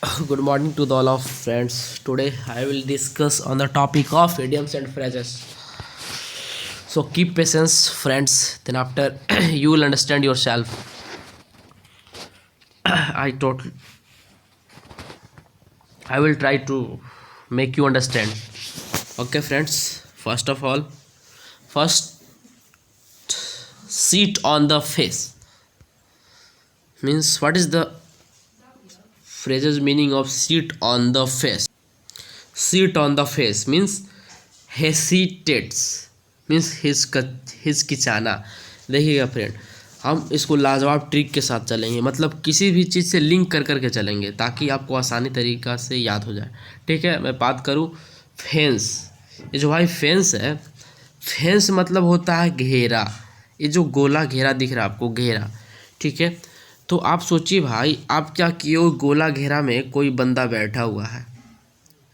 Good morning to the all of friends. Today I will discuss on the topic of idioms and phrases. So keep patience, friends. Then after you will understand yourself. I total. I will try to make you understand. Okay, friends. First of all, first seat on the face means what is the phrase's meaning of seat on the face? Seat on the face means hesitates means हिचकिचाना। देखिएगा friend, हम इसको लाजवाब trick के साथ चलेंगे, मतलब किसी भी चीज़ से लिंक कर करके चलेंगे ताकि आपको आसानी तरीक़ा से याद हो जाए। ठीक है, मैं बात करूँ फेंस। ये जो भाई फेंस है, फेंस मतलब होता है घेरा। ये जो गोला घेरा दिख रहा है आपको, घेरा। ठीक है, तो आप सोचिए भाई, आप क्या किए हो, गोला घेरा में कोई बंदा बैठा हुआ है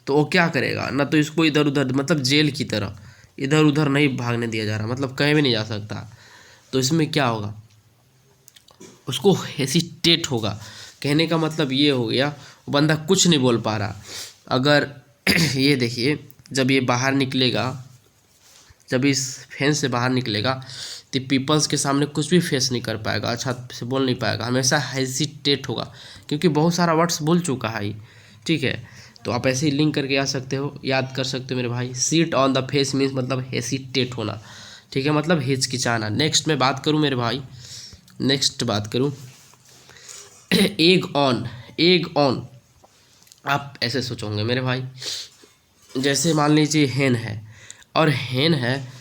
तो वो क्या करेगा ना, तो इसको इधर उधर मतलब जेल की तरह इधर उधर नहीं भागने दिया जा रहा, मतलब कहीं भी नहीं जा सकता। तो इसमें क्या होगा, उसको हेसिटेट होगा। कहने का मतलब ये हो गया, वो बंदा कुछ नहीं बोल पा रहा। अगर ये देखिए, जब ये बाहर निकलेगा, जब इस फेंस से बाहर निकलेगा तो पीपल्स के सामने कुछ भी फेस नहीं कर पाएगा, अच्छा से बोल नहीं पाएगा, हमेशा हेसिटेट होगा क्योंकि बहुत सारा वर्ड्स बोल चुका है। ठीक है, तो आप ऐसे ही लिंक करके आ सकते हो, याद कर सकते हो मेरे भाई। Seat on the face means मतलब हेसिटेट होना। ठीक है, मतलब हिचकिचाना। नेक्स्ट मैं बात करूँ मेरे भाई, नेक्स्ट बात करूँ एग ऑन। एग ऑन आप ऐसे सोचोगे मेरे भाई, जैसे मान लीजिए हेन है, और हेन है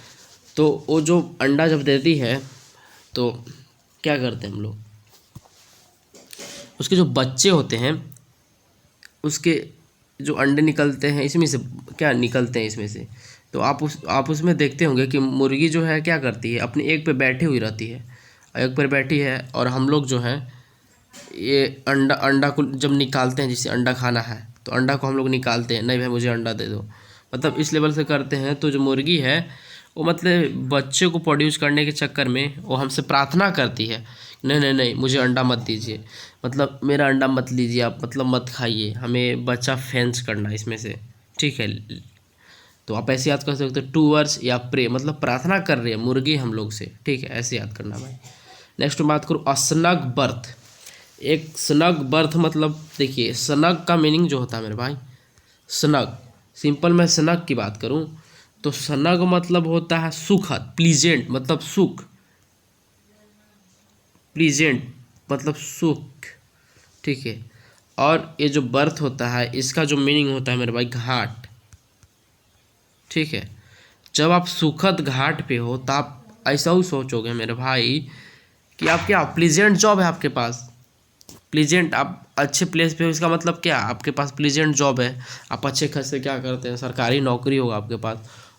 तो वो जो अंडा जब देती है तो क्या करते हैं हम लोग, उसके जो बच्चे होते हैं, उसके जो अंडे निकलते हैं इसमें से, क्या निकलते हैं इसमें से, तो आप उसमें देखते होंगे कि मुर्गी जो है क्या करती है, अपने एग पे बैठी हुई रहती है, एग पर बैठी है, और हम लोग जो है ये अंडा अंडा को जब निकालते हैं, जैसे अंडा खाना है तो अंडा को हम लोग निकालते हैं, नहीं भाई मुझे अंडा दे दो, मतलब इस लेवल से करते हैं। तो जो मुर्गी है वो मतलब बच्चे को प्रोड्यूस करने के चक्कर में वो हमसे प्रार्थना करती है, नहीं नहीं नहीं मुझे अंडा मत दीजिए, मतलब मेरा अंडा मत लीजिए आप, मतलब मत खाइए, हमें बच्चा फेंस करना इसमें से। ठीक है, तो आप ऐसे याद कर सकते हो, टूवर्ड्स या प्रे, मतलब प्रार्थना कर रही है मुर्गी हम लोग से। ठीक है, ऐसे याद करना भाई। नेक्स्ट बात करूँ अस्नग बर्थ। एक स्नग बर्थ मतलब देखिए, स्नग का मीनिंग जो होता है मेरे भाई, स्नग, सिंपल मैं स्नग की बात करूं तो स्नग मतलब होता है सुखद, प्लीजेंट मतलब सुख, प्लीजेंट मतलब सुख। ठीक है, और ये जो बर्थ होता है इसका जो मीनिंग होता है मेरे भाई घाट। ठीक है, जब आप सुखद घाट पे हो तो आप ऐसा ही सोचोगे मेरे भाई कि आप क्या प्लीजेंट जॉब है आपके पास, प्लीजेंट, आप अच्छे प्लेस पे हो, इसका मतलब क्या, आपके पास प्लीजेंट जॉब है, आप अच्छे खासे क्या करते हैं, सरकारी नौकरी होगा आपके पास,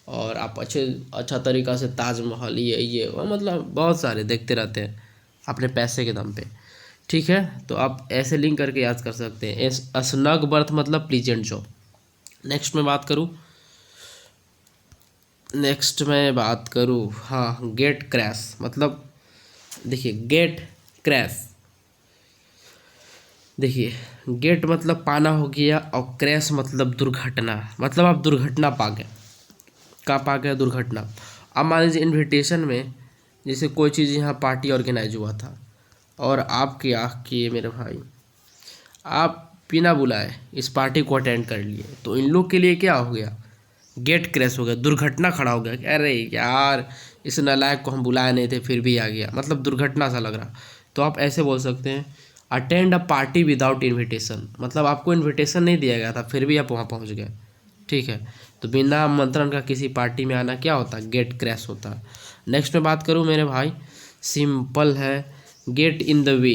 और आप अच्छा तरीक़ा से ताजमहल ये वो मतलब बहुत सारे देखते रहते हैं अपने पैसे के दम पे। ठीक है, तो आप ऐसे लिंक करके याद कर सकते हैं, स्नग बर्थ मतलब प्लीजेंट जॉब। नेक्स्ट मैं बात करूँ हाँ, गेट क्रैश मतलब, देखिए गेट क्रैश, देखिए गेट मतलब पाना हो गया, और क्रैश मतलब दुर्घटना, मतलब आप दुर्घटना पा गए, का पा गए दुर्घटना। अब मान लीजिए इन्विटेशन में जैसे कोई चीज़ यहाँ पार्टी ऑर्गेनाइज हुआ था और आप क्या किए मेरे भाई, आप बिना बुलाए इस पार्टी को अटेंड कर लिए, तो इन लोग के लिए क्या हो गया, गेट क्रैश हो गया, दुर्घटना खड़ा हो गया कि अरे यार इस नालायक को हम बुलाए नहीं थे फिर भी आ गया, मतलब दुर्घटना सा लग रहा। तो आप ऐसे बोल सकते हैं attend a party without invitation, मतलब आपको इनविटेशन नहीं दिया गया था फिर भी आप वहाँ पहुँच गए। ठीक है, तो बिना आमंत्रण का किसी पार्टी में आना क्या होता है, गेट क्रैश होता है। नेक्स्ट मैं बात करूँ मेरे भाई, सिंपल है, get in the way.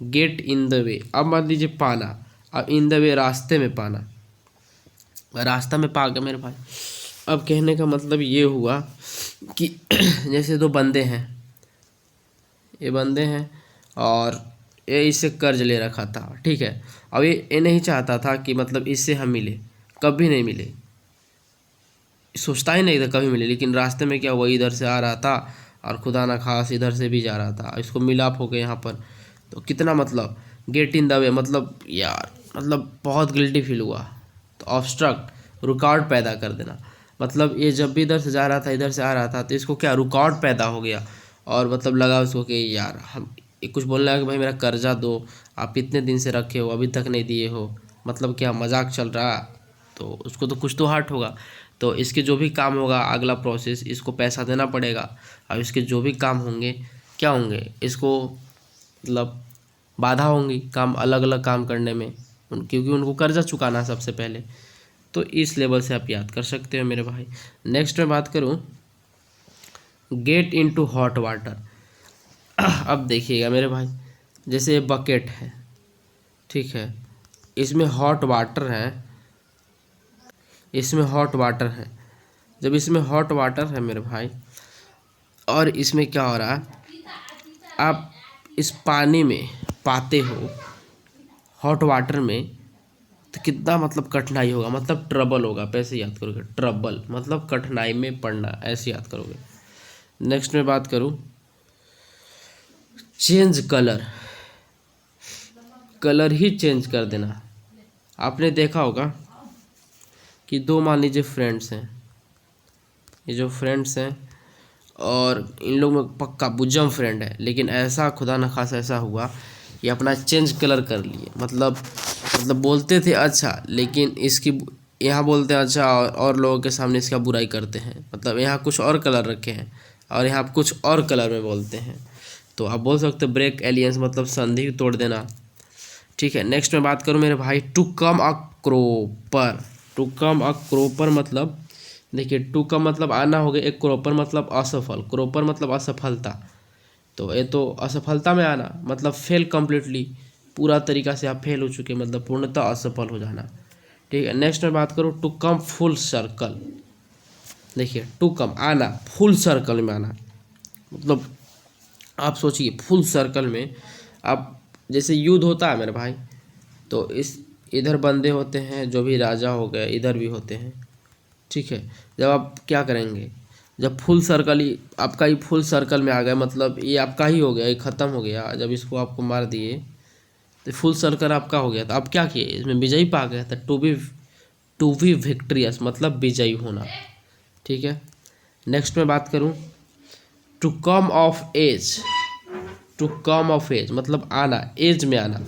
Get in the way, अब मान लीजिए पाना, अब इन द वे रास्ते में पाना, रास्ता में पा गया मेरे भाई। अब कहने का मतलब ये हुआ कि जैसे दो बंदे हैं, ये बंदे हैं और ये इससे कर्ज ले रखा था। ठीक है, अब ये नहीं चाहता था कि मतलब इससे हम मिले, कभी नहीं मिले, सोचता ही नहीं था कभी मिले, लेकिन रास्ते में क्या हुआ, इधर से आ रहा था और खुदा ना खास इधर से भी जा रहा था, इसको मिलाप हो गया यहाँ पर। तो कितना मतलब गेट इन द वे मतलब यार मतलब बहुत गिल्टी फील हुआ तो ऑब्स्ट्रक्ट रुकावट पैदा कर देना। मतलब ये जब भी इधर से जा रहा था इधर से आ रहा था तो इसको क्या रुकावट पैदा हो गया और मतलब लगा उसको कि यार हम कुछ बोलने लगा कि भाई मेरा कर्जा दो, आप इतने दिन से रखे हो अभी तक नहीं दिए हो, मतलब क्या मजाक चल रहा। तो उसको तो कुछ तो हर्ट होगा। तो इसके जो भी काम होगा अगला प्रोसेस, इसको पैसा देना पड़ेगा। अब इसके जो भी काम होंगे क्या होंगे, इसको मतलब बाधा होंगी काम, अलग अलग काम करने में, क्योंकि उनको कर्जा चुकाना सबसे पहले। तो इस लेवल से आप याद कर सकते हो मेरे भाई। नेक्स्ट मैं बात करूं, गेट इनटू हॉट वाटर। अब देखिएगा मेरे भाई, जैसे ये बकेट है, ठीक है, इसमें हॉट वाटर है, इसमें हॉट वाटर है। जब इसमें हॉट वाटर है मेरे भाई और इसमें क्या हो रहा है, आप इस पानी में पाते हो हॉट वाटर में, तो कितना मतलब कठिनाई होगा, मतलब ट्रबल होगा। आप ऐसे याद करोगे, ट्रबल मतलब कठिनाई में पड़ना, ऐसे याद करोगे। नेक्स्ट में बात करूँ, चेंज कलर, कलर ही चेंज कर देना। आपने देखा होगा कि दो मान लीजिए फ्रेंड्स हैं, ये जो फ्रेंड्स हैं और इन लोग में पक्का बुजम फ्रेंड है, लेकिन ऐसा खुदा न खासा ऐसा हुआ कि अपना चेंज कलर कर लिए। मतलब बोलते थे अच्छा, लेकिन इसकी यहाँ बोलते हैं अच्छा और लोगों के सामने इसका बुराई करते हैं। मतलब यहाँ कुछ और कलर रखे हैं और यहाँ कुछ और कलर में बोलते हैं। तो आप बोल सकते हो ब्रेक एलियंस, मतलब संधि तोड़ देना, ठीक है। नेक्स्ट मैं बात करूँ मेरे भाई, to come a cropper. To come a cropper मतलब देखिए, टू का मतलब आना हो गया, एक क्रोपर मतलब असफल, क्रोपर मतलब असफलता। तो ये तो असफलता में आना मतलब फेल कम्प्लीटली, पूरा तरीका से आप फेल हो चुके, मतलब पूर्णतः असफल हो जाना, ठीक है। नेक्स्ट मैं बात करूँ, टू कम फुल सर्कल। देखिए टू कम आना, फुल सर्कल में आना, मतलब आप सोचिए फुल सर्कल में। आप जैसे युद्ध होता है मेरे भाई, तो इस इधर बंदे होते हैं जो भी राजा हो गए, इधर भी होते हैं, ठीक है। जब आप क्या करेंगे, जब फुल सर्कल ही आपका ही फुल सर्कल में आ गया, मतलब ये आपका ही हो गया, ये ख़त्म हो गया, जब इसको आपको मार दिए तो फुल सर्कल आपका हो गया। तो आप क्या किए, इसमें विजयी पा गए, तो टू बी विक्ट्रियस मतलब विजयी होना, ठीक है। नेक्स्ट में बात करूँ, to come of age. To come of age मतलब आना, एज में आना,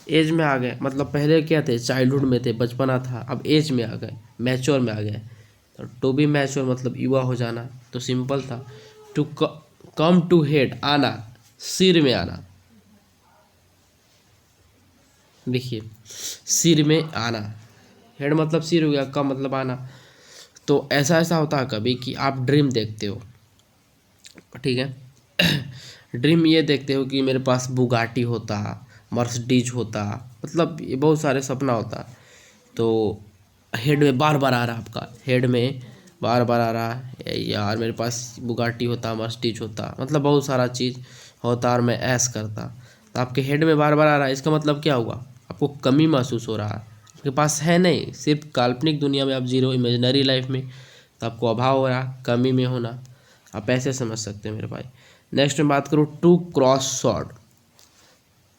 एज में आ गए। मतलब पहले क्या थे, चाइल्डहुड में थे, बचपना था, अब एज में आ गए, मैच्योर में आ गए। तो टू बी मैच्योर मतलब युवा हो जाना, तो सिंपल था। टू कम टू हेड आना, सिर में आना, देखिए सिर में आना, हेड मतलब सिर हो गया, कम मतलब आना। तो ऐसा ऐसा होता है कभी कि आप ड्रीम देखते हो, ठीक है। ड्रीम ये देखते हो कि मेरे पास बुगाटी होता, मर्सिडीज होता, मतलब ये बहुत सारे सपना होता। तो हेड में बार बार आ रहा, आपका हेड में बार बार आ रहा है यार मेरे पास बुगाटी होता, मर्सिडीज होता, मतलब बहुत सारा चीज़ होता और मैं ऐश करता। तो आपके हेड में बार बार आ रहा है, इसका मतलब क्या हुआ, आपको कमी महसूस हो रहा है, आपके पास है नहीं, सिर्फ काल्पनिक दुनिया में आप जीरो, इमेजिनरी लाइफ में तो आपको अभाव हो रहा, कमी में होना, आप ऐसे समझ सकते हैं मेरे भाई। नेक्स्ट में बात करूँ, टू क्रॉस शॉर्ट।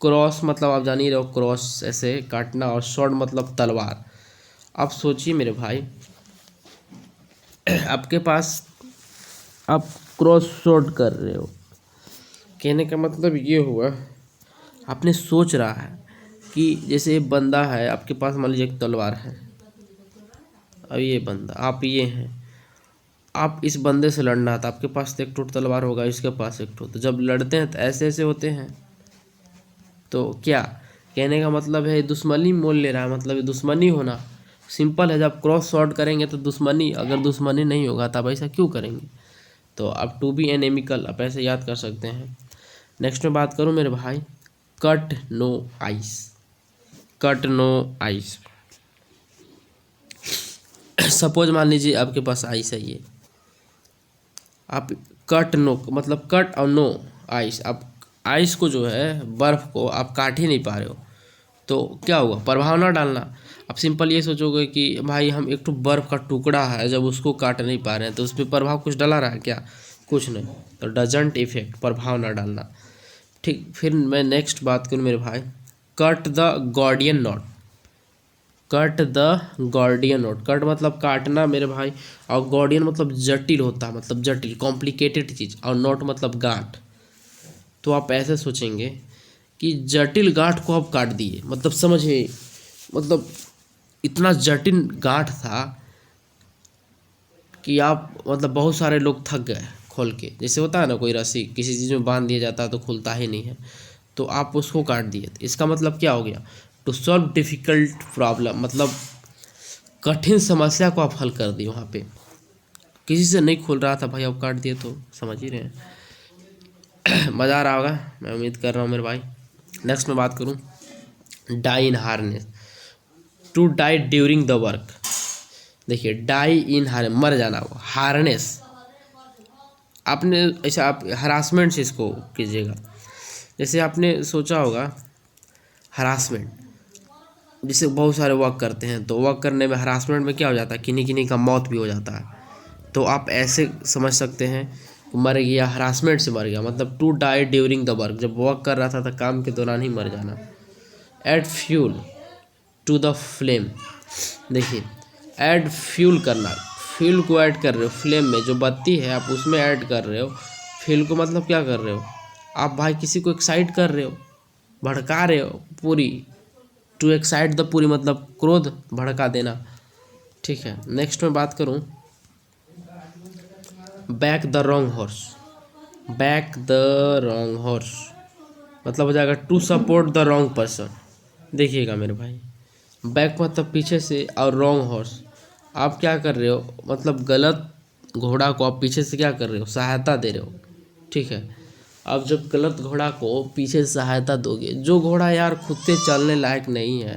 क्रॉस मतलब आप जान ही रहे हो, क्रॉस ऐसे काटना, और शॉर्ट मतलब तलवार। आप सोचिए मेरे भाई, आपके पास आप क्रॉस शॉर्ट कर रहे हो, कहने का मतलब ये हुआ, आपने सोच रहा है कि जैसे बंदा है आपके पास, मान लीजिए एक तलवार है, अब ये बंदा आप ये हैं, आप इस बंदे से लड़ना था, आपके पास तो एक टूट तलवार होगा, इसके पास एक टूट, तो जब लड़ते हैं तो ऐसे ऐसे होते हैं। तो क्या कहने का मतलब है, दुश्मनी मोल ले रहा है, मतलब ये दुश्मनी होना सिंपल है। जब क्रॉस शॉर्ट करेंगे तो दुश्मनी, अगर दुश्मनी नहीं होगा तो आप ऐसा क्यों करेंगे। तो आप टू बी एनेमिकल आप ऐसे याद कर सकते हैं। नेक्स्ट में बात करूँ मेरे भाई, cut no ice. Cut no ice suppose मान लीजिए आपके पास आइस है, ये आप कट नो मतलब कट और नो आइस, आप आइस को जो है बर्फ़ को आप काट ही नहीं पा रहे हो, तो क्या होगा, प्रभाव ना डालना। आप सिंपल ये सोचोगे कि भाई हम एक तो बर्फ़ का टुकड़ा है, जब उसको काट नहीं पा रहे हैं तो उस पर प्रभाव कुछ डला रहा है क्या, कुछ नहीं, तो डजंट इफेक्ट, प्रभाव ना डालना, ठीक। फिर मैं नेक्स्ट बात करूँ मेरे भाई, cut the Gordian not. Cut the Gordian note. Cut मतलब काटना मेरे भाई, और गॉर्डियन मतलब जटिल होता है, मतलब जटिल कॉम्प्लिकेटेड चीज़, और नोट मतलब गांठ। तो आप ऐसे सोचेंगे कि जटिल गांठ को आप काट दिए, मतलब समझिए, मतलब इतना जटिल गांठ था कि आप मतलब बहुत सारे लोग थक गए खोल के। जैसे होता है ना कोई रस्सी किसी चीज़ में बांध दिया जाता है तो खुलता ही नहीं है, तो आप उसको काट दिए। तो इसका मतलब क्या हो गया, टू सॉल्व डिफ़िकल्ट प्रॉब्लम, मतलब कठिन समस्या को आप हल कर दिए। वहाँ पे किसी से नहीं खुल रहा था भाई, आप काट दिए, तो समझ ही रहे हैं। मज़ा आ रहा होगा, मैं उम्मीद कर रहा हूँ मेरे भाई। नेक्स्ट मैं बात करूँ, die in harness, to die during the work. देखिए डाई इन हार्नेस, मर जाना, वो हार्नेस आपने ऐसा, आप हरासमेंट से इसको कीजिएगा। जैसे आपने सोचा होगा हरासमेंट, जैसे बहुत सारे वर्क करते हैं तो वर्क करने में हरासमेंट में क्या हो जाता है, किन्हीं किन्हीं का मौत भी हो जाता है। तो आप ऐसे समझ सकते हैं, मर गया हरासमेंट से मर गया, मतलब to die during the work, जब वर्क कर रहा था तो काम के दौरान ही मर जाना। Add fuel to the flame, देखिए ऐड फ्यूल करना, फ्यूल को ऐड कर रहे हो फ्लेम में, जो बत्ती है आप उसमें ऐड कर रहे हो। फ्यूल को मतलब क्या कर रहे हो आप भाई, किसी को एक्साइट कर रहे हो, भड़का रहे हो पूरी। टू एक्साइट द पूरी मतलब क्रोध, भड़का देना। ठीक है, नेक्स्ट मैं बात करूं, back the wrong horse. Back the wrong horse मतलब हो जाएगा to support the wrong person. देखिएगा मेरे भाई, बैक मतलब पीछे से, और रॉन्ग हॉर्स आप क्या कर रहे हो, मतलब गलत घोड़ा को आप पीछे से क्या कर रहे हो, सहायता दे रहे हो। ठीक है, अब जब गलत घोड़ा को पीछे से सहायता दोगे, जो घोड़ा यार खुद से चलने लायक नहीं है,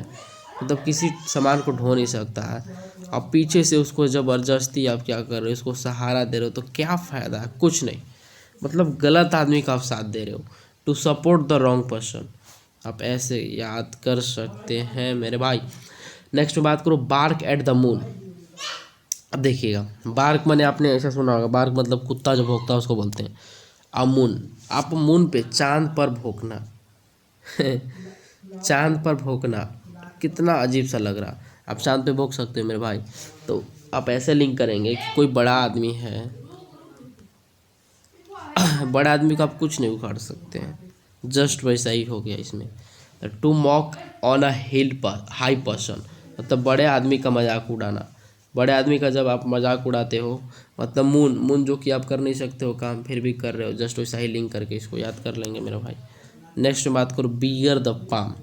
मतलब किसी सामान को ढो नहीं सकता है, अब पीछे से उसको ज़बरदस्ती आप क्या कर रहे हो, उसको सहारा दे रहे हो, तो क्या फ़ायदा है, कुछ नहीं। मतलब गलत आदमी का आप साथ दे रहे हो। To support the wrong person, आप ऐसे याद कर सकते हैं मेरे भाई। नेक्स्ट बात करो, बार्क एट द मून। अब देखिएगा, बार्क मैंने आपने ऐसा सुना होगा, बार्क मतलब कुत्ता जो भौंकता है उसको बोलते हैं। अब मून, आप मून पे, चांद पर भौंकना। चांद पर भौंकना कितना अजीब सा लग रहा, आप चांद पे भौंक सकते हो मेरे भाई। तो आप ऐसे लिंक करेंगे कि कोई बड़ा आदमी है, बड़ा आदमी को आप कुछ नहीं उखाड़ सकते हैं, जस्ट वैसा ही हो गया इसमें। टू मॉक ऑन अ हिल पर हाई पर्सन, मतलब बड़े आदमी का मजाक उड़ाना। बड़े आदमी का जब आप मजाक उड़ाते हो, मतलब मून, मून जो कि आप कर नहीं सकते हो काम, फिर भी कर रहे हो, जस्ट वैसा ही लिंक करके इसको याद कर लेंगे मेरे भाई। नेक्स्ट बात करो, bear the palm.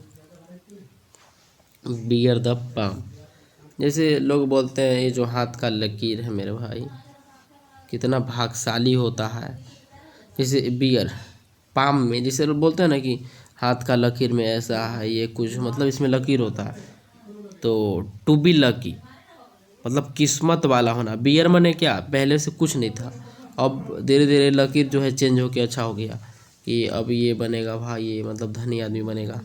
Bear the palm, जैसे लोग बोलते हैं ये जो हाथ का लकीर है मेरे भाई कितना भाग्यशाली होता है। जैसे बियर पाम में, जैसे लोग बोलते हैं ना कि हाथ का लकीर में ऐसा है, ये कुछ मतलब इसमें लकीर होता है। तो टू बी लकी मतलब किस्मत वाला होना। बियर मने क्या, पहले से कुछ नहीं था, अब धीरे धीरे लकीर जो है चेंज होके अच्छा हो गया कि अब ये बनेगा भाई, ये मतलब धनी आदमी बनेगा,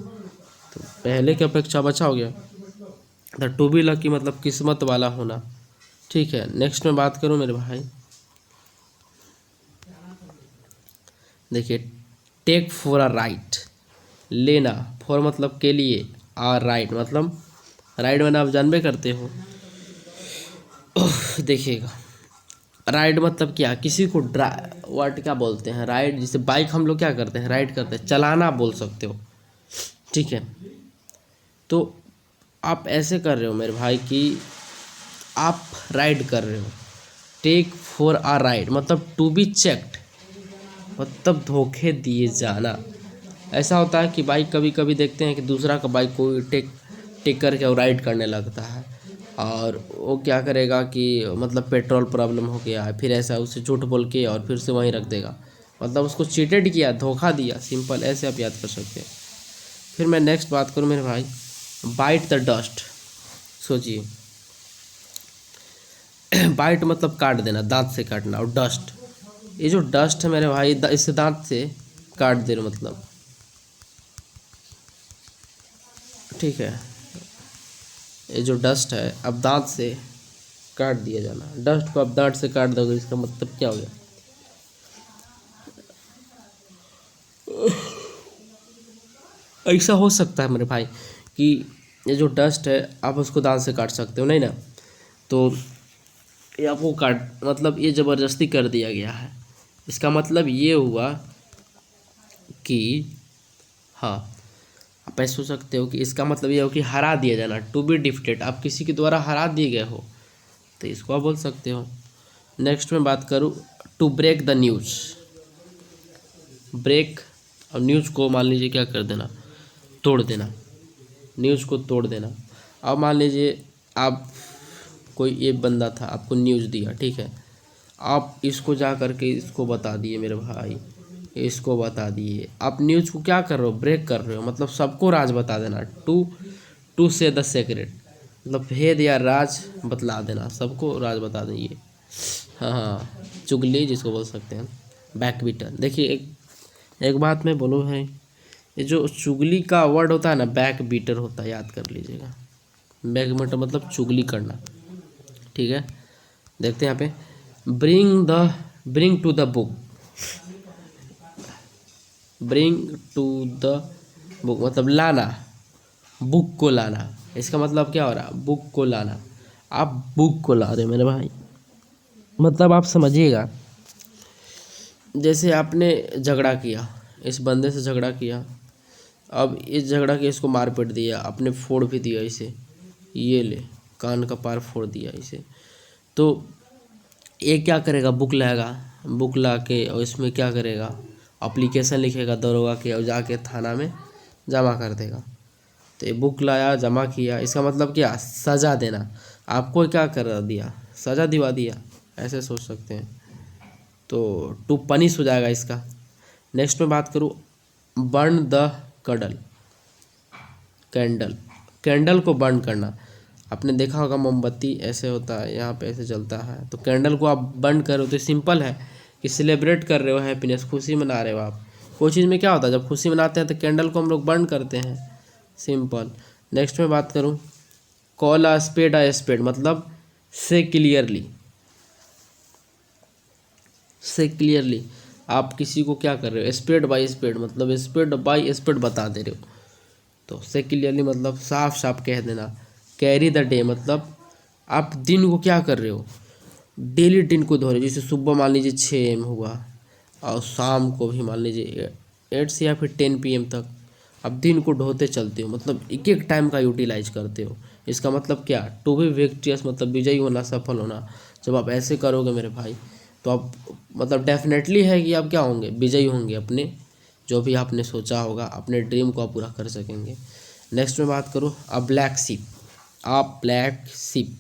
तो पहले की अपेक्षा अब अच्छा हो गया। द टू बी लकी मतलब किस्मत वाला होना। ठीक है, नेक्स्ट में बात करूँ मेरे भाई, देखिए टेक फॉर अ राइट, लेना, फॉर मतलब के लिए, आ राइट मतलब राइड मैंने आप जानबे करते हो। देखिएगा, राइड मतलब क्या, किसी को वर्ड क्या बोलते हैं, राइड। जैसे बाइक हम लोग क्या करते हैं, राइड करते हैं, चलाना बोल सकते हो। ठीक है, तो आप ऐसे कर रहे हो मेरे भाई कि आप राइड कर रहे हो। टेक फॉर अ राइड मतलब टू बी चेक्ड, मतलब धोखे दिए जाना। ऐसा होता है कि बाइक कभी कभी देखते हैं कि दूसरा का बाइक को टेक टेक करके और राइड करने लगता है, और वो क्या करेगा कि मतलब पेट्रोल प्रॉब्लम हो गया है, फिर ऐसा उसे झूठ बोल के और फिर से वहीं रख देगा, मतलब उसको चीटेड किया, धोखा दिया, सिंपल ऐसे आप याद कर सकते हैं। फिर मैं नेक्स्ट बात करूँ मेरे भाई, बाइट द डस्ट। सोचिए, बाइट मतलब काट देना, दांत से काटना, और डस्ट, ये जो डस्ट है मेरे भाई, इससे दांत से काट दे रहे मतलब। ठीक है, ये जो डस्ट है अब दांत से काट दिया जाना, डस्ट को अब दांत से काट दोगे, इसका मतलब क्या हो गया, ऐसा हो सकता है मेरे भाई कि ये जो डस्ट है आप उसको दांत से काट सकते हो, नहीं ना? तो ये आपको काट मतलब ये ज़बरदस्ती कर दिया गया है। इसका मतलब ये हुआ कि हाँ, आप ऐसे सोच सकते हो कि इसका मतलब ये हो कि हरा दिया जाना, टू बी डिफीटेड, आप किसी के द्वारा हरा दिए गए हो, तो इसको आप बोल सकते हो। नेक्स्ट में बात करूँ, to break the news. Break और न्यूज़ को मान लीजिए क्या कर देना, तोड़ देना, न्यूज़ को तोड़ देना। अब मान लीजिए आप कोई एक बंदा था, आपको न्यूज़ दिया, ठीक है, आप इसको जा करके इसको बता दिए मेरे भाई, इसको बता दिए, आप न्यूज़ को क्या कर रहे हो, ब्रेक कर रहे हो, मतलब सबको राज बता देना। टू टू से द सेक्रेट, मतलब भेद या राज बतला देना, सबको राज बता देंगे। हाँ हाँ, चुगली जिसको बोल सकते हैं, बैक बीटर। देखिए एक बात मैं बोलूँ है, ये जो चुगली का वर्ड होता है ना, बैक बीटर होता है, याद कर लीजिएगा। बैक बीटर मतलब चुगली करना, ठीक है। देखते हैं यहाँ पे, bring to the book, bring to the book मतलब लाना, बुक को लाना। इसका मतलब क्या हो रहा, बुक को लाना, आप बुक को ला रहे मेरे भाई। मतलब आप समझिएगा, जैसे आपने झगड़ा किया, इस बंदे से झगड़ा किया, अब इस झगड़ा के इसको मार पीट दिया, आपने फोड़ भी दिया इसे, ये ले कान का पार फोड़ दिया इसे, तो ये क्या करेगा, बुक लाएगा, बुक ला के और इसमें क्या करेगा, एप्लीकेशन लिखेगा दरोगा के और जाके थाना में जमा कर देगा। तो ये बुक लाया, जमा किया, इसका मतलब क्या, सज़ा देना। आपको क्या कर दिया, सज़ा दिवा दिया, ऐसे सोच सकते हैं। तो टू पनिश हो जाएगा इसका। नेक्स्ट में बात करूँ, burn the cuddle, candle, candle को बर्न करना। आपने देखा होगा मोमबत्ती ऐसे होता है, यहाँ पे ऐसे जलता है, तो कैंडल को आप बर्न करो तो सिंपल है कि सेलिब्रेट कर रहे हो, हैप्पीनेस, खुशी मना रहे हो आप। कोई चीज़ में क्या होता है, जब खुशी मनाते हैं तो कैंडल को हम लोग बर्न करते हैं, सिंपल। नेक्स्ट में बात करूँ, कॉल अ स्पेड मतलब से क्लियरली, से क्लियरली आप किसी को क्या कर रहे हो, स्पेड बाय स्पेड मतलब स्पेड बाय स्पेड बता दे रहे हो, तो से क्लियरली मतलब साफ साफ कह देना। कैरी द डे मतलब आप दिन को क्या कर रहे हो, डेली दिन को धो रहे हो। जैसे सुबह मान लीजिए 6 AM हुआ और शाम को भी मान लीजिए 8 से या फिर 10 PM तक आप दिन को ढोते चलते हो, मतलब एक एक टाइम का यूटिलाइज करते हो। इसका मतलब क्या, टू बी विक्टियस मतलब विजयी होना, सफल होना। जब आप ऐसे करोगे मेरे भाई, तो आप मतलब डेफिनेटली है कि आप क्या होंगे, विजयी होंगे, अपने जो भी आपने सोचा होगा, अपने ड्रीम को आप पूरा कर सकेंगे। नेक्स्ट में बात करूँ, अ ब्लैक शिप, अ ब्लैक शिप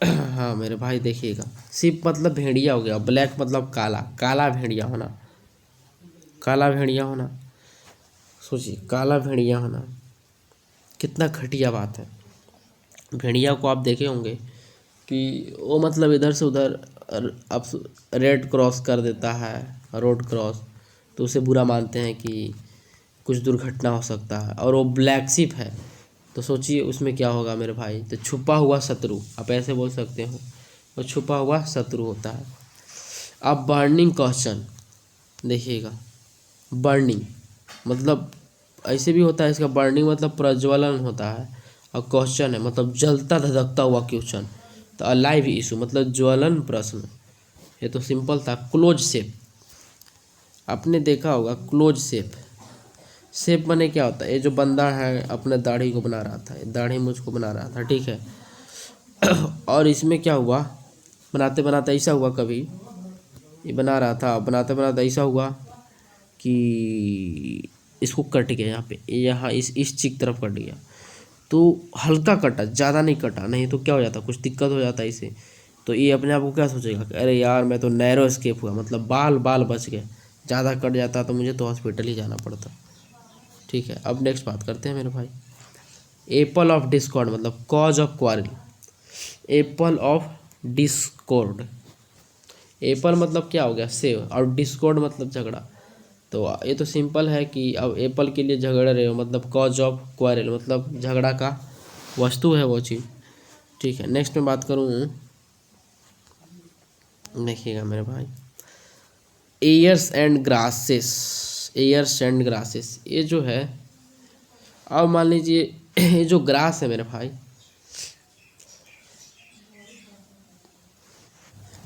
हाँ मेरे भाई देखिएगा, शिप मतलब भेड़िया हो गया, ब्लैक मतलब काला, काला भेड़िया होना, काला भेड़िया होना। सोचिए काला भेड़िया होना कितना घटिया बात है। भेड़िया को आप देखे होंगे कि वो मतलब इधर से उधर अब रेड क्रॉस कर देता है, रोड क्रॉस, तो उसे बुरा मानते हैं कि कुछ दुर्घटना हो सकता है। और वो ब्लैक शिप है, तो सोचिए उसमें क्या होगा मेरे भाई, तो छुपा हुआ शत्रु, आप ऐसे बोल सकते हो, वो छुपा हुआ शत्रु होता है। अब बर्निंग क्वेश्चन देखिएगा, बर्निंग मतलब ऐसे भी होता है, इसका बर्निंग मतलब प्रज्वलन होता है, और क्वेश्चन है मतलब जलता धधकता हुआ क्वेश्चन। तो अलाइव इशू मतलब ज्वलन प्रश्न, ये तो सिंपल था। क्लोज शेप, आपने देखा होगा क्लोज शेप, शेप बने क्या होता है, ये जो बंदा है अपने दाढ़ी को बना रहा था, दाढ़ी मुझ को बना रहा था, ठीक है और इसमें क्या हुआ, बनाते बनाते ऐसा हुआ, कभी ये बना रहा था, बनाते बनाते ऐसा हुआ कि इसको कट गया, यहाँ पे यहाँ इस चीक तरफ कट गया, तो हल्का कटा, ज़्यादा नहीं कटा, नहीं तो क्या हो जाता, कुछ दिक्कत हो जाता इसे। तो ये अपने आप को क्या सोचेगा कि अरे यार मैं तो नैरो स्केप हुआ, मतलब बाल बाल बच गए, ज़्यादा कट जाता तो मुझे तो हॉस्पिटल ही जाना पड़ता, ठीक है। अब नेक्स्ट बात करते हैं मेरे भाई, एप्पल ऑफ डिस्कॉर्ड मतलब cause of quarrel, Apple of Discord, Apple मतलब क्या हो गया, सेव, और डिस्कॉर्ड मतलब झगड़ा। तो ये तो सिंपल है कि अब एप्पल के लिए झगड़ रहे हो, मतलब कॉज ऑफ क्वारल मतलब झगड़ा का वस्तु है वो चीज़, ठीक है। नेक्स्ट में बात करूँ, देखिएगा मेरे भाई, airs and graces, airs and graces, ये जो है अब मान लीजिए ये जो ग्रास है मेरे भाई,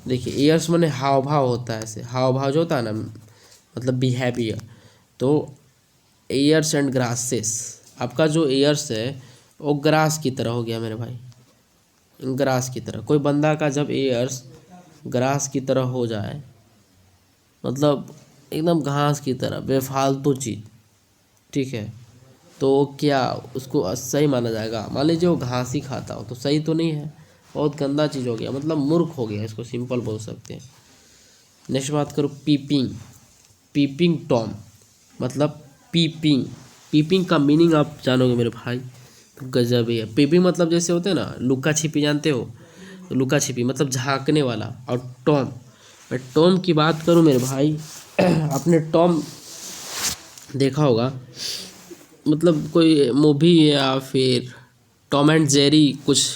देखिए ईयर्स माने हाव भाव होता है, ऐसे हाव भाव जो होता है ना, मतलब बिहेवियर। तो ईयर्स एंड ग्रासेस, आपका जो ईयर्स है वो ग्रास की तरह हो गया मेरे भाई, ग्रास की तरह। कोई बंदा का जब ईयर्स ग्रास की तरह हो जाए, मतलब एकदम घास की तरह बेफालतू चीज़, ठीक है, तो क्या उसको सही माना जाएगा? मान लीजिए वो घास ही खाता हो तो सही तो नहीं है, बहुत गंदा चीज़ हो गया, मतलब मूर्ख हो गया, इसको सिंपल बोल सकते हैं। नेक्स्ट बात करो पीपिंग, पीपिंग टॉम, मतलब पीपिंग, पीपिंग का मीनिंग आप जानोगे मेरे भाई तो गजब ही है। पीपिंग मतलब जैसे होते हैं ना लुका छिपी, जानते हो? तो लुका छिपी मतलब झांकने वाला। और टॉम, मैं टॉम की बात करूं मेरे भाई आपने टॉम देखा होगा, मतलब कोई मूवी या फिर टॉम एंड जेरी कुछ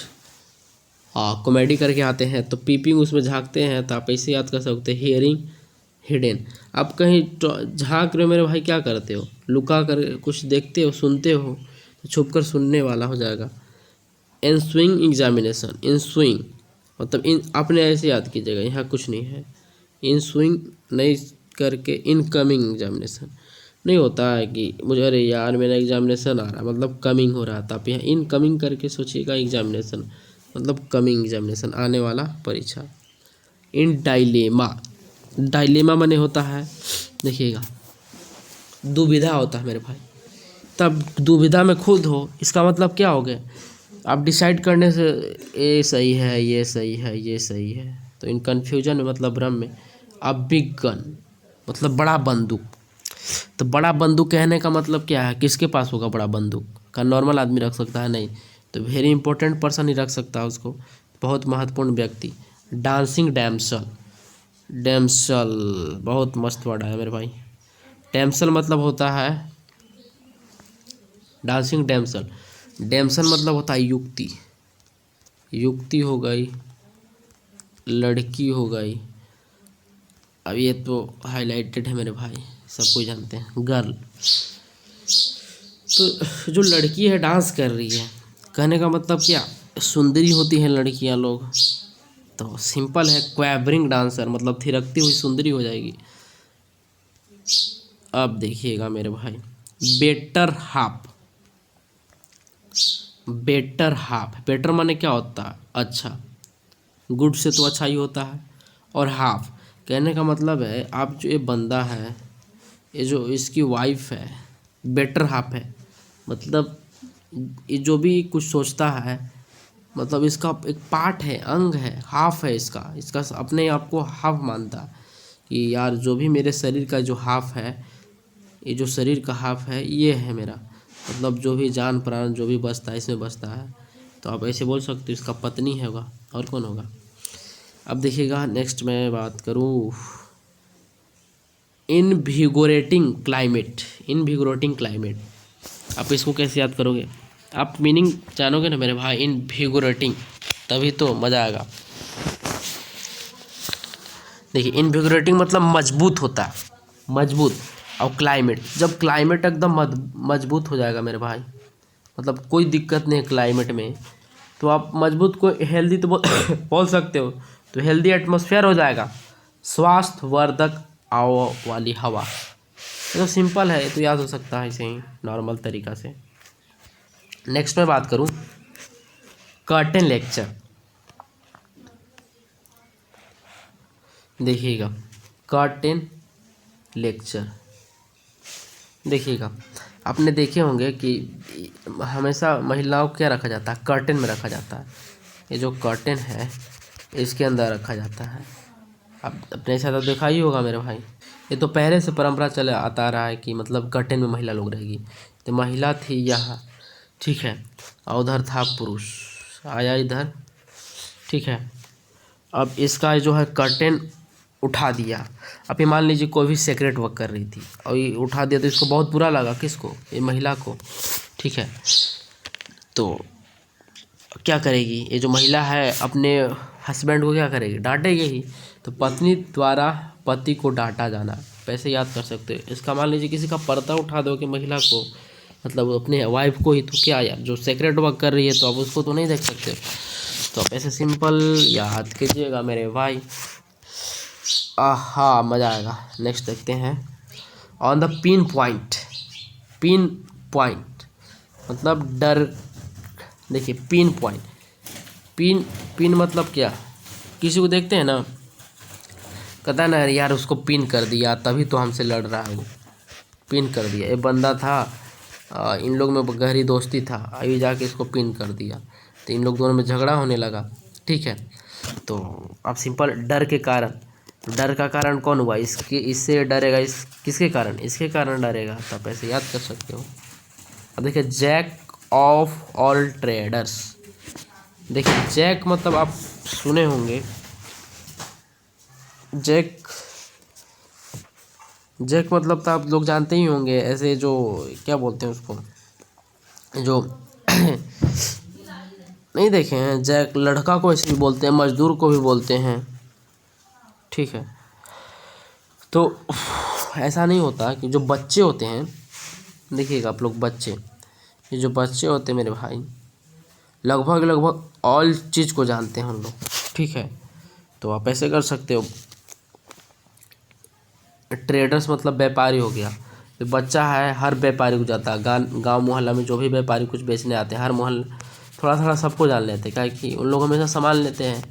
कॉमेडी करके आते हैं, तो पीपिंग उसमें झांकते हैं, तो आप ऐसे याद कर सकते हैं हियरिंग हिडन। आप कहीं झांक रहे हो मेरे भाई, क्या करते हो? लुका कर कुछ देखते हो, सुनते हो, तो छुप कर सुनने वाला हो जाएगा। एनस्विंग एग्जामिनेशन, इन स्विंग मतलब इन, आपने ऐसे याद कीजिएगा, यहाँ कुछ नहीं है। इन स्विंग नहीं करके इनकमिंग एग्जामिनेशन नहीं होता है कि मुझे अरे यार मेरा एग्जामिनेशन आ रहा है, मतलब कमिंग हो रहा था, आप यहाँ इनकमिंग करके सोचिएगा एग्जामिनेशन, मतलब कमिंग एग्जामिनेशन, आने वाला परीक्षा। इन डायलेमा, डायलेमा माने होता है, देखिएगा दुविधा होता है मेरे भाई, तब दुविधा में खुद हो, इसका मतलब क्या हो गया? आप डिसाइड करने से ये सही है, ये सही है, ये सही है, तो इन कन्फ्यूजन में मतलब भ्रम में। अब बिग गन मतलब बड़ा बंदूक, तो बड़ा बंदूक कहने का मतलब क्या है? किसके पास होगा बड़ा बंदूक? का नॉर्मल आदमी रख सकता है? नहीं, तो वेरी इंपॉर्टेंट पर्सन ही रख सकता है उसको, बहुत महत्वपूर्ण व्यक्ति। डांसिंग डैमसल, डैमसल बहुत मस्त वर्ड है मेरे भाई। डैमसल मतलब होता है डांसिंग डैमसल, डैमसल मतलब होता है युक्ति, युक्ति हो गई, लड़की हो गई। अब ये तो हाईलाइटेड है मेरे भाई, सब कोई जानते हैं। गर्ल, तो जो लड़की है डांस कर रही है, कहने का मतलब क्या? सुंदरी होती हैं लड़कियां लोग, तो सिंपल है, क्वैबरिंग डांसर मतलब थिरकती हुई सुंदरी हो जाएगी। अब देखिएगा मेरे भाई, better half, better half, better माने क्या होता है? अच्छा, गुड से तो अच्छा ही होता है। और हाफ कहने का मतलब है, आप जो ये बंदा है, ये जो इसकी वाइफ है, बेटर हाफ है, मतलब ये जो भी कुछ सोचता है, मतलब इसका एक पार्ट है, अंग है, हाफ है इसका, इसका अपने आप को हाफ मानता है कि यार जो भी मेरे शरीर का जो हाफ है, ये जो शरीर का हाफ है ये है मेरा, मतलब जो भी जान प्राण जो भी बसता है इसमें बसता है। तो आप ऐसे बोल सकते हो इसका पत्नी है होगा, और कौन होगा? अब देखिएगा नेक्स्ट मैं बात करूँ, इनविगोरेटिंग क्लाइमेट, इनविगोरेटिंग क्लाइमेट, आप इसको कैसे याद करोगे? आप मीनिंग जानोगे ना मेरे भाई, इनविगोरेटिंग, तभी तो मज़ा आएगा। देखिए इनविगोरेटिंग मतलब मजबूत होता है, मजबूत। और क्लाइमेट, जब क्लाइमेट एकदम मजबूत हो जाएगा मेरे भाई, मतलब कोई दिक्कत नहीं है क्लाइमेट में, तो आप मजबूत को हेल्दी तो बोल सकते हो, तो हेल्दी एटमॉस्फेयर हो जाएगा, स्वास्थ्यवर्धक आव वाली हवा। ये तो सिंपल है, ये तो याद हो सकता है ऐसे ही नॉर्मल तरीक़ा से। नेक्स्ट मैं बात करूँ कर्टेन लेक्चर, देखिएगा कर्टेन लेक्चर, देखिएगा आपने देखे होंगे कि हमेशा महिलाओं को क्या रखा जाता है? कर्टेन में रखा जाता है। ये जो कर्टेन है इसके अंदर रखा जाता है, आप अपने साथ तो देखा ही होगा मेरे भाई, ये तो पहले से परंपरा चला आता रहा है कि मतलब कर्टेन में महिला लोग रहेगी। तो महिला थी यहाँ, ठीक है, और उधर था पुरुष, आया इधर, ठीक है। अब इसका जो है कर्टेन उठा दिया। अब ये मान लीजिए कोई भी सेक्रेट वर्क कर रही थी और ये उठा दिया, तो इसको बहुत बुरा लगा, किसको? ये महिला को, ठीक है। तो क्या करेगी ये जो महिला है? अपने हस्बैंड को क्या करेगी? डांटेगी ही। तो पत्नी द्वारा पति को डांटा जाना, पैसे याद कर सकते हो इसका। मान लीजिए किसी का पर्दा उठा दोगे महिला को, मतलब अपने वाइफ को ही, तो क्या यार, जो सेक्रेट वर्क कर रही है तो आप उसको तो नहीं देख सकते। तो आप ऐसे सिंपल याद कीजिएगा मेरे भाई। आहा, मज़ा आएगा। नेक्स्ट देखते हैं, on the pin point. Pin point मतलब डर। देखिए पिन पॉइंट, पिन पिन मतलब क्या, किसी को देखते हैं ना, कहता है ना यार उसको पिन कर दिया तभी तो हमसे लड़ रहा है, वो पिन कर दिया। ये बंदा था, इन लोग में गहरी दोस्ती था, अभी जाके इसको पिन कर दिया, तो इन लोग दोनों में झगड़ा होने लगा। ठीक है, तो अब सिंपल डर के कारण, डर का कारण कौन हुआ, इसके, इससे डरेगा, इस किसके कारण, इसके कारण डरेगा, तो आप ऐसे याद कर सकते हो। अब देखिए जैक ऑफ ऑल ट्रेडर्स। देखिए जैक मतलब आप सुने होंगे, जैक, जैक मतलब तो आप लोग जानते ही होंगे, ऐसे जो क्या बोलते हैं उसको, जो नहीं देखे हैं, जैक लड़का को ऐसे भी बोलते हैं, मजदूर को भी बोलते हैं। ठीक है, तो ऐसा नहीं होता कि जो बच्चे होते हैं, देखिएगा आप लोग, बच्चे, ये जो बच्चे होते हैं मेरे भाई, लगभग लगभग ऑल चीज़ को जानते हैं हम लोग। ठीक है, तो आप ऐसे कर सकते हो, ट्रेडर्स मतलब व्यापारी हो गया, तो बच्चा है हर व्यापारी को जाता है, गाँव मोहल्ला में जो भी व्यापारी कुछ बेचने आते हैं, हर मोहल्ला थोड़ा थोड़ा सबको जान लेते हैं, क्या कि उन लोग हमेशा सामान लेते हैं,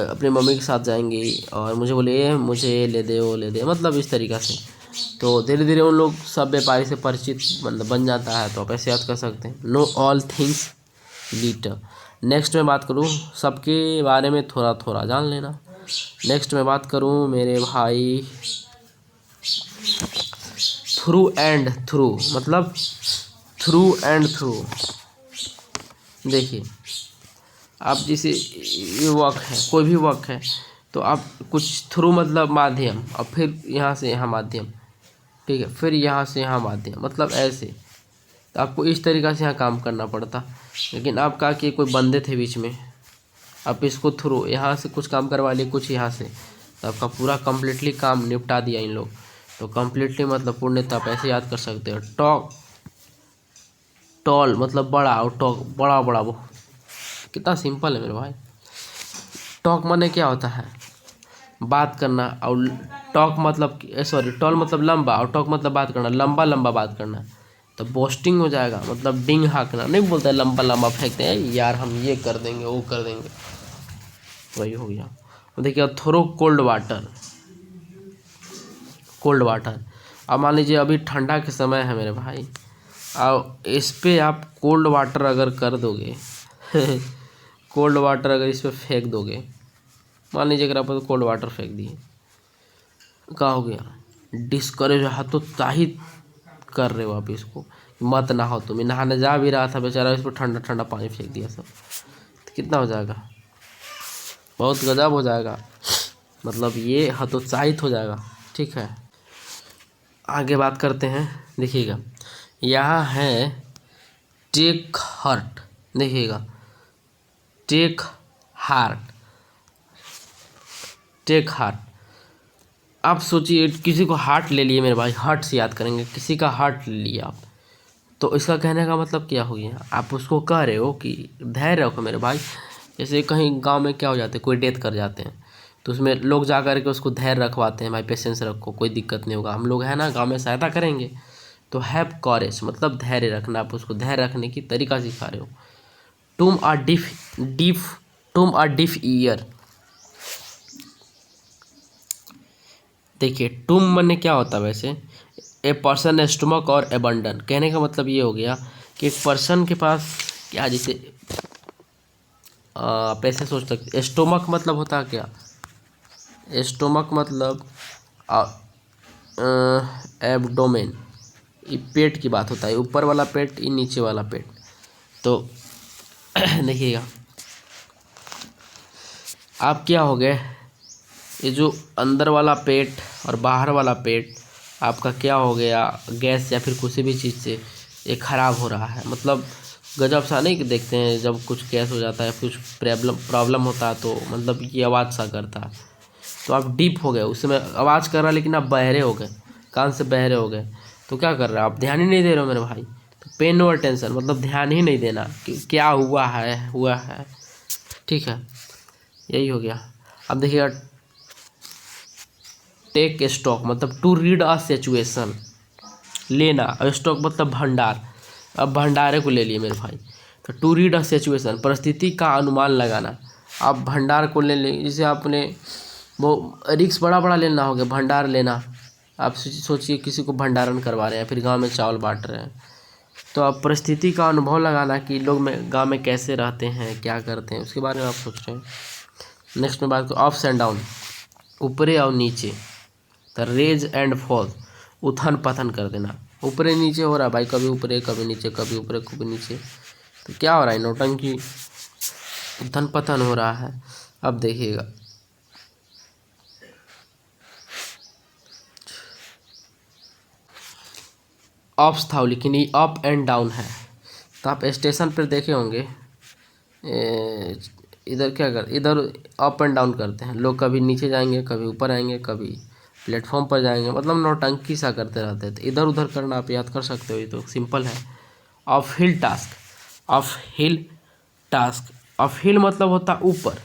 अपनी मम्मी के साथ जाएंगे और मुझे बोले ये मुझे ये ले दे वो ले दे, मतलब इस तरीक़ा से। तो धीरे धीरे उन लोग सब व्यापारी से परिचित मतलब बन जाता है, तो आप ऐसे याद कर सकते हैं, know all things litre. Next में बात करूँ, सबके बारे में थोड़ा थोड़ा जान लेना। नेक्स्ट में बात करूँ मेरे भाई, थ्रू एंड थ्रू मतलब थ्रू एंड थ्रू। देखिए आप जैसे ये वर्क है, कोई भी वर्क है, तो आप कुछ थ्रू मतलब माध्यम, और फिर यहाँ से यहाँ माध्यम, ठीक है, फिर यहाँ से यहाँ माध्यम, मतलब ऐसे, तो आपको इस तरीक़ा से यहाँ काम करना पड़ता। लेकिन आप कहा कि कोई बंदे थे बीच में, आप इसको थ्रू यहाँ से कुछ काम करवा लिए, कुछ यहाँ से, तो आपका पूरा कम्प्लीटली काम निपटा दिया इन लोग। तो कम्प्लीटली मतलब पूर्णतः आप ऐसे याद कर सकते हो। टॉक, टॉल मतलब बड़ा, और टॉक बड़ा बड़ा, वो कितना सिंपल है मेरे भाई। टॉक माने क्या होता है, बात करना, और टॉक मतलब सॉरी, टॉल मतलब लंबा, और टॉक मतलब बात करना, लंबा लंबा बात करना। तो बोस्टिंग हो जाएगा, मतलब डिंग हाँकना, नहीं बोलता है लंबा लंबा फेंकते हैं यार हम ये कर देंगे वो कर देंगे, वही हो गया। देखिए throw cold water, cold water, अब मान लीजिए अभी ठंडा के समय है मेरे भाई, और इस पर आप कोल्ड वाटर अगर कर दोगे कोल्ड वाटर अगर इस पर फेंक दोगे, मान लीजिए अगर आप कोल्ड वाटर फेंक दिए, क्या हो गया, डिस्करेज, हतोत्साहित कर रहे हो आप इसको, मत नहाओ, तुम्हें नहाने जा भी रहा था बेचारा, इस पर ठंडा ठंडा पानी फेंक दिया सब, तो कितना हो जाएगा, बहुत गजब हो जाएगा, मतलब ये हतोत्साहित हो जाएगा। ठीक है, आगे बात करते हैं। देखिएगा यहाँ है टेक हार्ट, देखिएगा टेक हार्ट, टेक हार्ट। आप सोचिए किसी को हार्ट ले लिए मेरे भाई, हार्ट से याद करेंगे, किसी का हार्ट ले लिया आप, तो इसका कहने का मतलब क्या हो गया, आप उसको कह रहे हो कि धैर्य रखो मेरे भाई। जैसे कहीं गांव में क्या हो जाते हैं, कोई डेथ कर जाते हैं, तो उसमें लोग जा कर के उसको धैर्य रखवाते हैं, भाई पेशेंस रखो, कोई दिक्कत नहीं होगा, हम लोग है ना गाँव में सहायता करेंगे। तो हैव कॉरेज मतलब धैर्य रखना, आप उसको धैर्य रखने की तरीका सिखा रहे हो। टूम आर टूम आर डिफ ईयर। देखिए टूम माने क्या होता है वैसे, ए पर्सन स्टमक और एबंडन, कहने का मतलब ये हो गया कि एक पर्सन के पास क्या, जैसे आप ऐसे सोच सकते, स्टोमक मतलब होता है क्या, स्टोमक मतलब एब्डोमेन, ये पेट की बात होता है, ऊपर वाला पेट, ये नीचे वाला पेट। तो देखिएगा आप क्या हो गए, ये जो अंदर वाला पेट और बाहर वाला पेट आपका क्या हो गया, गैस या फिर किसी भी चीज़ से ये खराब हो रहा है, मतलब गजब सा नहीं कि देखते हैं जब कुछ गैस हो जाता है, कुछ प्रॉब्लम होता है, तो मतलब ये आवाज़ सा करता है, तो आप डीप हो गए, उस समय आवाज़ कर रहा है लेकिन आप बहरे हो गए, कान से बहरे हो गए, तो क्या कर रहे हो आप, ध्यान ही नहीं दे रहे हो मेरे भाई। तो पे नो अटेंशन मतलब ध्यान ही नहीं देना कि क्या हुआ है, ठीक है, यही हो गया। अब देखिएगा टेक स्टॉक मतलब टू रीड अ सिचुएशन, लेना, और स्टॉक मतलब भंडार, अब भंडारे को ले लिए मेरे भाई। तो टू रीड अ सिचुएशन परिस्थिति का अनुमान लगाना, आप भंडार को ले लें, जैसे आपने वो रिक्स बड़ा बड़ा लेना हो गया, भंडार लेना, आप सोचिए किसी को भंडारण करवा रहे हैं, फिर गांव में चावल बांट रहे हैं, तो आप परिस्थिति का अनुभव लगाना कि लोग में गाँव में कैसे रहते हैं, क्या करते हैं, उसके बारे में आप सोच रहे हैं। नेक्स्ट में बात करो अप्स एंड डाउन, ऊपरे और नीचे, तो रेज एंड फॉल उथन पथन कर देना, ऊपरे नीचे हो रहा है भाई, कभी ऊपरे कभी नीचे, कभी ऊपरे कभी नीचे, तो क्या हो रहा है, नौटंकी, उथन पथन हो रहा है। अब देखिएगा अप्स था लेकिन ये अप एंड डाउन है, तो आप स्टेशन पर देखे होंगे इधर क्या कर, इधर अप एंड डाउन करते हैं लोग, कभी नीचे जाएंगे, कभी ऊपर आएंगे, कभी प्लेटफॉर्म पर जाएंगे, मतलब नौटंकी सा करते रहते हैं। तो इधर उधर करना आप याद कर सकते हो, ये तो सिंपल है। Uphill task, uphill task, uphill मतलब होता है ऊपर,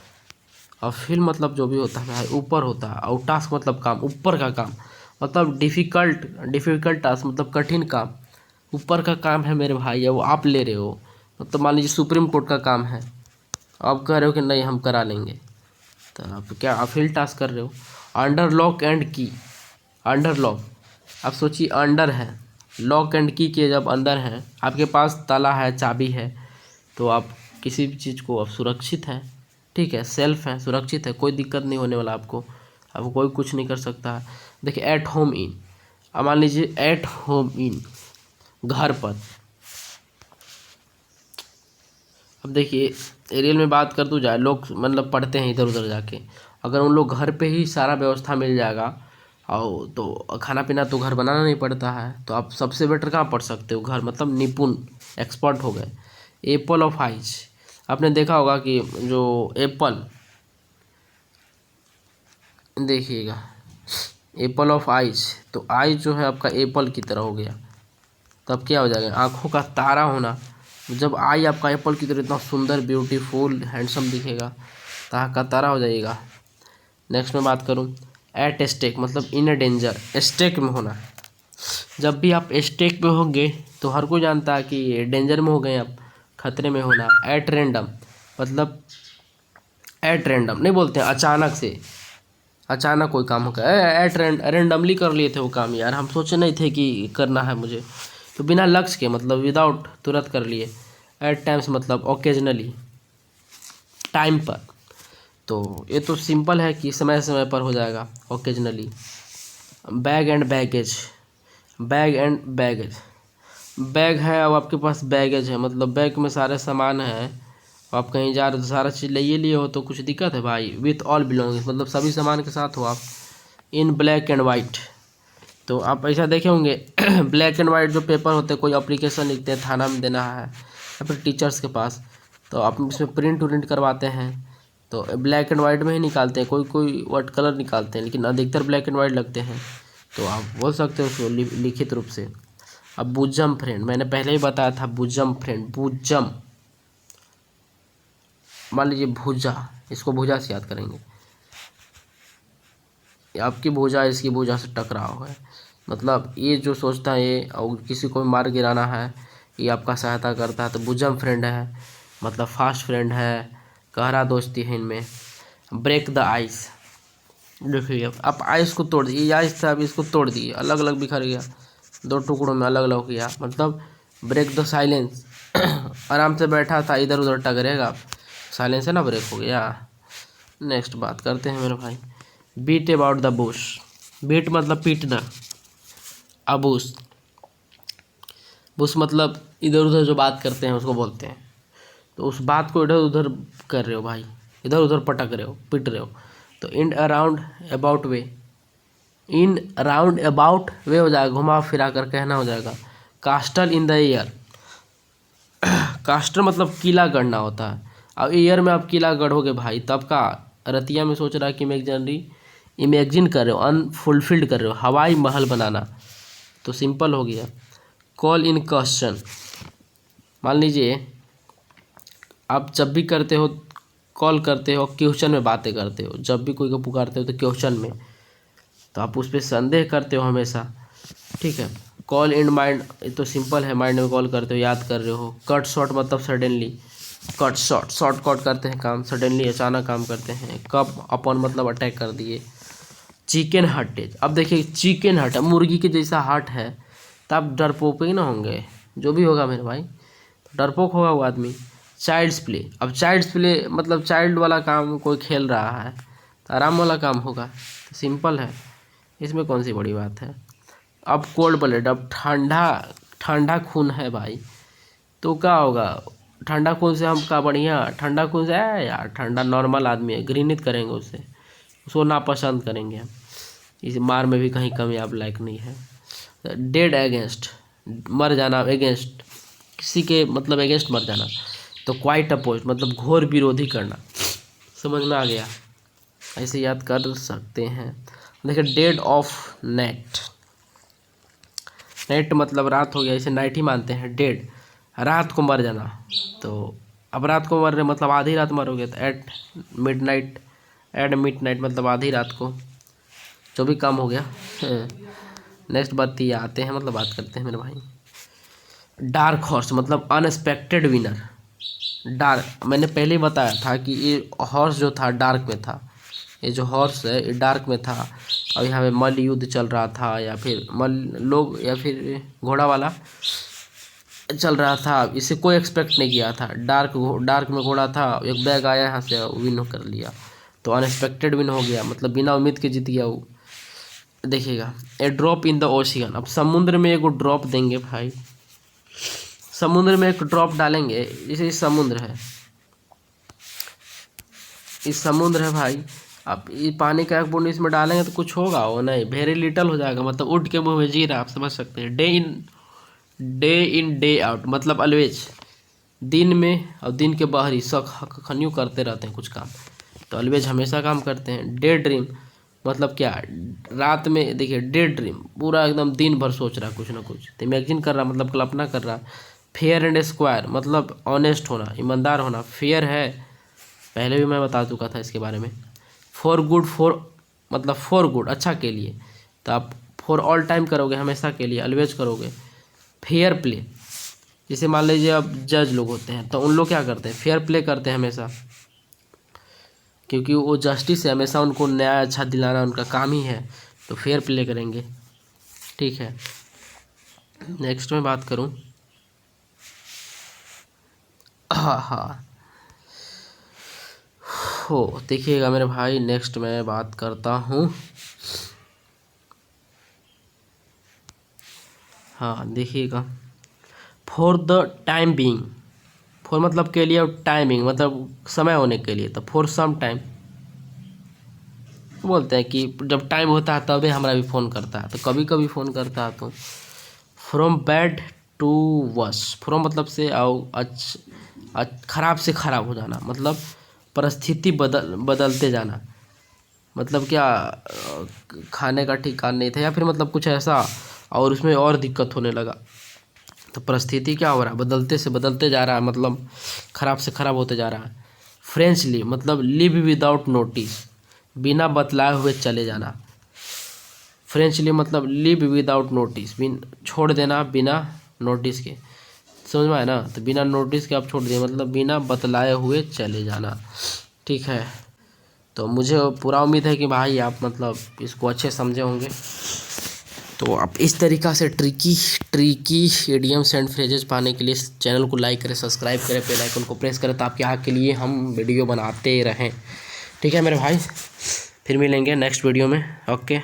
ऑफ हिल मतलब जो भी होता है भाई ऊपर होता है, और टास्क मतलब काम, ऊपर का काम, मतलब डिफ़िकल्ट टास्क मतलब कठिन काम, ऊपर का काम है मेरे भाई, वो आप ले रहे हो, मतलब मान लीजिए सुप्रीम कोर्ट का काम है, आप कह रहे हो कि नहीं हम करा लेंगे, तो आप क्या आप हिल टास्क कर रहे हो। अंडर लॉक एंड की, अंडर लॉक, आप सोचिए अंडर है, लॉक एंड की के जब अंदर है, आपके पास ताला है, चाबी है, तो आप किसी भी चीज़ को आप सुरक्षित हैं, ठीक है, सेल्फ है, सुरक्षित है, कोई दिक्कत नहीं होने वाला आपको कोई कुछ नहीं कर सकता। देखिए एट होम इन, अब मान लीजिए एट होम इन घर पर, अब देखिए रियल में बात कर तो जाए, लोग मतलब पढ़ते हैं इधर उधर जाके, अगर उन लोग घर पे ही सारा व्यवस्था मिल जाएगा, और तो खाना पीना तो घर बनाना नहीं पड़ता है, तो आप सबसे बेटर कहाँ पढ़ सकते हो, घर, मतलब निपुण, एक्सपर्ट हो गए। एप्पल ऑफ आइज, आपने देखा होगा कि जो एप्पल, देखिएगा एप्पल ऑफ आइज, तो आइज जो है आपका एप्पल की तरह हो गया, तब क्या हो जाएगा, आँखों का तारा होना, जब आई आपका एप्पल की तरह इतना सुंदर ब्यूटीफुल हैंडसम दिखेगा, तो आँख का तारा हो जाएगा। नेक्स्ट में बात करूँ एट स्टेक मतलब इन ए डेंजर, स्टेक में होना, जब भी आप स्टेक पे होंगे तो हर कोई जानता है कि डेंजर में हो गए आप, खतरे में होना। एट रैंडम मतलब एट रैंडम नहीं बोलते हैं अचानक से, अचानक कोई काम होगा, एट रैंडमली कर लिए थे वो काम, यार हम सोचे नहीं थे कि करना है मुझे, तो बिना लक्ष्य के मतलब विदाउट तुरंत कर लिए। एट टाइम्स मतलब ओकेजनली, टाइम पर, तो ये तो सिंपल है कि समय समय पर हो जाएगा occasionally. Bag and baggage, bag and baggage, bag है अब आपके पास बैगेज है, मतलब बैग में सारे सामान हैं, आप कहीं जा रहे हो तो सारा चीज़ लिए हो तो कुछ दिक्कत है भाई। विथ ऑल बिलोंगिंग मतलब सभी सामान के साथ हो आप। इन ब्लैक एंड वाइट, तो आप ऐसा देखे होंगे ब्लैक एंड वाइट जो पेपर होते हैं, कोई अप्लीकेशन लिखते हैं, थाना में देना है या फिर टीचर्स के पास, तो आप इसमें प्रिंट उरिंट करवाते हैं, तो ब्लैक एंड वाइट में ही निकालते हैं, कोई कोई वाइट कलर निकालते हैं, लेकिन अधिकतर ब्लैक एंड वाइट लगते हैं, तो आप बोल सकते हो उसको लिखित रूप से। अब बुज्जम फ्रेंड, मैंने पहले ही बताया था, बुज्जम फ्रेंड, बुज्जम, मान लीजिए भुजा, इसको भुजा से याद करेंगे, आपकी भुजा इसकी भुजा से टकराव है, मतलब ये जो सोचता है ये और किसी को मार गिराना है, ये आपका सहायता करता है, तो बुजम फ्रेंड है, मतलब फास्ट फ्रेंड है, गहरा दोस्ती है इनमें। ब्रेक द आइस, देखिए आप आइस को तोड़ दिए, आइस था अभी इसको तोड़ दिए, अलग अलग बिखर गया, दो टुकड़ों में अलग अलग हो गया, मतलब ब्रेक द साइलेंस आराम से बैठा था, इधर उधर टकरेगा, साइलेंस है ना, ब्रेक हो गया। नेक्स्ट बात करते हैं मेरे भाई, beat about the bush, beat मतलब पीटना, अबूस, बुश मतलब इधर उधर जो बात करते हैं उसको बोलते हैं, तो उस बात को इधर उधर कर रहे हो भाई, इधर उधर पटक रहे हो, पिट रहे हो, तो in around about way, in around about way हो जाएगा, घुमा फिरा कर कहना हो जाएगा। कास्टल इन द एयर, कास्टल मतलब किला गढ़ना होता है, अब एयर में आप किला गढ़ोगे भाई, तब का रतिया में सोच रहा है कि इमेजिन कर रहे हो, अनफुलफिल्ड कर रहे हो, हवाई महल बनाना, तो सिंपल हो गया। कॉल इन क्वेश्चन, मान लीजिए आप जब भी करते हो कॉल करते हो क्वेश्चन में बातें करते हो, जब भी कोई को पुकारते हो तो क्वेश्चन में, तो आप उस पर संदेह करते हो हमेशा, ठीक है। कॉल इन माइंड, ये तो सिंपल है, माइंड में कॉल करते हो, याद कर रहे हो। कट शॉर्ट मतलब सडनली, कट शॉर्ट, शॉर्टकट करते हैं काम, सडनली अचानक काम करते हैं। कप अपॉन मतलब अटैक कर दिए। चिकन हर्टेज, अब देखिए चिकन हर्ट, मुर्गी के जैसा हार्ट है, तो आप डरपोक ही ना होंगे, जो भी होगा मेरे भाई, तो डरपोक होगा वो आदमी। चाइल्ड्स प्ले, अब चाइल्ड्स प्ले मतलब चाइल्ड वाला काम, कोई खेल रहा है तो आराम वाला काम होगा, तो सिंपल है, इसमें कौन सी बड़ी बात है। अब कोल्ड ब्लड, अब ठंडा ठंडा खून है भाई, तो क्या होगा, ठंडा खून से हम का बढ़िया, ठंडा खून से है यार, ठंडा नॉर्मल आदमी है, घृणित करेंगे उसे, उसको नापसंद करेंगे हम, इस मार में भी कहीं कमी आप लायक नहीं है। डेड अगेंस्ट, मर जाना, अगेंस्ट किसी के मतलब अगेंस्ट मर जाना, तो क्वाइट अपोज मतलब घोर विरोधी करना, समझ में आ गया, ऐसे याद कर सकते हैं। देखिए डेड ऑफ नाइट, नाइट मतलब रात हो गया, इसे नाइट ही मानते हैं। डेड रात को मर जाना, तो अब रात को मर रहे मतलब आधी रात मरोगे, तो at mid night, at mid night मतलब आधी रात को, जो भी काम हो गया। नेक्स्ट बात ये आते हैं, मतलब बात करते हैं मेरे भाई। डार्क हॉर्स मतलब अनएक्सपेक्टेड विनर। डार्क, मैंने पहले ही बताया था कि ये हॉर्स जो था डार्क में था, ये जो हॉर्स है ये डार्क में था, और यहाँ पे मल्ल युद्ध चल रहा था, या फिर मल्ल लोग, या फिर घोड़ा वाला चल रहा था, इसे कोई एक्सपेक्ट नहीं किया था। डार्क में घोड़ा था, एक बैग आया यहाँ से विन कर लिया, तो अनएक्सपेक्टेड विन हो गया, मतलब बिना उम्मीद के जीत गया वो। देखिएगा ए ड्रॉप इन द ओशियन, अब समुद्र में एक ड्रॉप देंगे भाई, समुद्र में एक ड्रॉप डालेंगे, जैसे समुद्र है, इस समुद्र है भाई, अब ये पानी का एक बूंद इसमें डालेंगे तो कुछ होगा वो नहीं, वेरी लिटल हो जाएगा, मतलब उठ के मुंह में जी रहा, आप समझ सकते हैं। डे इन डे आउट मतलब ऑलवेज, दिन में और दिन के बाहर ही खन्यू करते रहते हैं कुछ काम, तो ऑलवेज हमेशा काम करते हैं। डे ड्रीम मतलब क्या, रात में, देखिए डे ड्रीम पूरा एकदम दिन भर सोच रहा है कुछ ना कुछ, तो इमेजिन कर रहा मतलब कल्पना कर रहा। फेयर एंड स्क्वायर मतलब ऑनेस्ट होना, ईमानदार होना, फेयर है, पहले भी मैं बता चुका था इसके बारे में। फॉर गुड, फॉर मतलब फॉर गुड अच्छा के लिए, तो आप फॉर ऑल टाइम करोगे, हमेशा के लिए, ऑलवेज करोगे। फेयर प्ले, जैसे मान लीजिए अब जज लोग होते हैं, तो उन लोग क्या करते हैं, फेयर प्ले करते हैं हमेशा, क्योंकि वो जस्टिस है, हमेशा उनको न्याय अच्छा दिलाना उनका काम ही है, तो फेयर प्ले करेंगे, ठीक है। नेक्स्ट में बात करूं, हाँ हो, देखिएगा मेरे भाई, नेक्स्ट मैं बात करता हूँ, हाँ देखिएगा। For the time being, for मतलब के लिए, और टाइमिंग मतलब समय होने के लिए, तो फॉर सम टाइम बोलते हैं कि जब टाइम होता है तभी हमारा भी फ़ोन करता है, तो कभी कभी फ़ोन करता है। तो from bad to worse, from मतलब से आओ खराब से खराब हो जाना, मतलब परिस्थिति बदलते जाना, मतलब क्या, खाने का ठिकाना नहीं था, या फिर मतलब कुछ ऐसा और उसमें और दिक्कत होने लगा, तो परिस्थिति क्या हो रहा है, बदलते से बदलते जा रहा है, मतलब ख़राब से ख़राब होते जा रहा है। फ्रेंचली मतलब लिव विदाउट नोटिस, बिना बतलाए हुए चले जाना। फ्रेंचली मतलब लिव विदाउट नोटिस, छोड़ देना बिना नोटिस के, समझ में आया ना, तो बिना नोटिस के आप छोड़ दिए, मतलब बिना बतलाए हुए चले जाना, ठीक है। तो मुझे पूरा उम्मीद है कि भाई आप मतलब इसको अच्छे समझे होंगे। तो आप इस तरीक़ा से ट्रिकी इडियम्स एंड फ्रेजेस पाने के लिए चैनल को लाइक करें, सब्सक्राइब करें, बेल आइकन को प्रेस करें, तो आपके यहाँ के लिए हम वीडियो बनाते रहें, ठीक है मेरे भाई। फिर मिलेंगे नेक्स्ट वीडियो में, ओके।